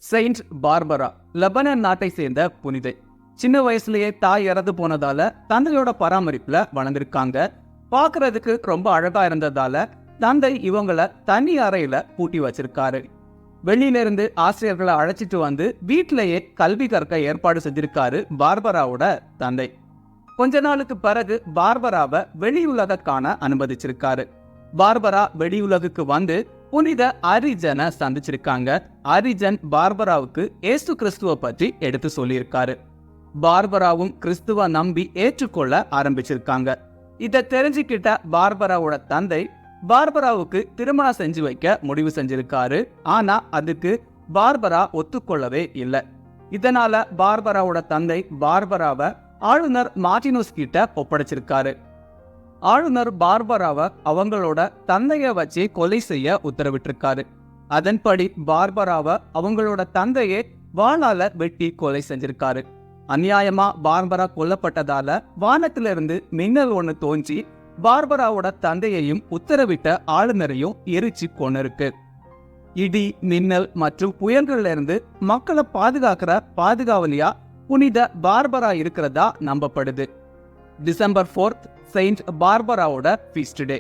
Saint Barbara Lebanon நாட்டை சேர்ந்த புனிதை. சின்ன வயசுலயே தாய் இறந்து போனதால தந்தையோட பராமரிப்புல வளர்ந்துருக்காங்க. பாக்குறதுக்கு ரொம்ப அழகா இருந்ததால தந்தை இவங்கள தனி அறையில பூட்டி வச்சிருக்காரு. வெளியில இருந்து ஆசிரியர்களை அழைச்சிட்டு வந்து வீட்டிலேயே கல்வி கற்க ஏற்பாடு செஞ்சிருக்காரு பார்பராவோட தந்தை. கொஞ்ச நாளுக்கு பிறகு பார்பராவை வெளியுலக காண அனுமதிச்சிருக்காரு. பார்பரா வெளியுலகுக்கு வந்து புனித அரிஜனை சந்திச்சிருக்காங்க. அரிஜன் பார்பராவுக்கு ஏசு கிறிஸ்துவ பற்றி எடுத்து சொல்லியிருக்காரு. பார்பராவும் கிறிஸ்துவ நம்பி ஏற்றுக்கொள்ள ஆரம்பிச்சிருக்காங்க. இதை தெரிஞ்சுக்கிட்ட பார்பராவோட தந்தை பார்பராவுக்கு திருமணம் செஞ்சு வைக்க முடிவு செஞ்சிருக்காரு. ஆனா அதுக்கு பார்பரா ஒத்துக்கொள்ளவே இல்லை. இதனால பார்பராவோட தந்தை பார்பராவை ஆளுநர் மார்டினோஸ் கிட்ட ஒப்படைச்சிருக்காரு. ஆளுநர் பார்பராவை அவங்களோட தந்தைய வச்சு கொலை செய்ய உத்தரவிட்டிருக்காரு. அதன்படி பார்பராவை அவங்களோட தந்தையே வாளால வெட்டி கொலை செஞ்சிருக்காரு. அநியாயமா பார்பரா கொல்லப்பட்டதால வானத்திலிருந்து மின்னல் ஒண்ணு தோன்றி பார்பராவோட தந்தையையும் உத்தரவிட்ட ஆளுநரையும் எரிச்சு கொண்டிருக்கு. இடி, மின்னல் மற்றும் புயல்கள்ல இருந்து மக்களை பாதுகாக்கிற பாதுகாவலியா புனித பார்பரா இருக்கிறதா நம்பப்படுது. டிசம்பர் 4 செயின்ட் பார்பராவோட ஃபீஸ்ட் டே.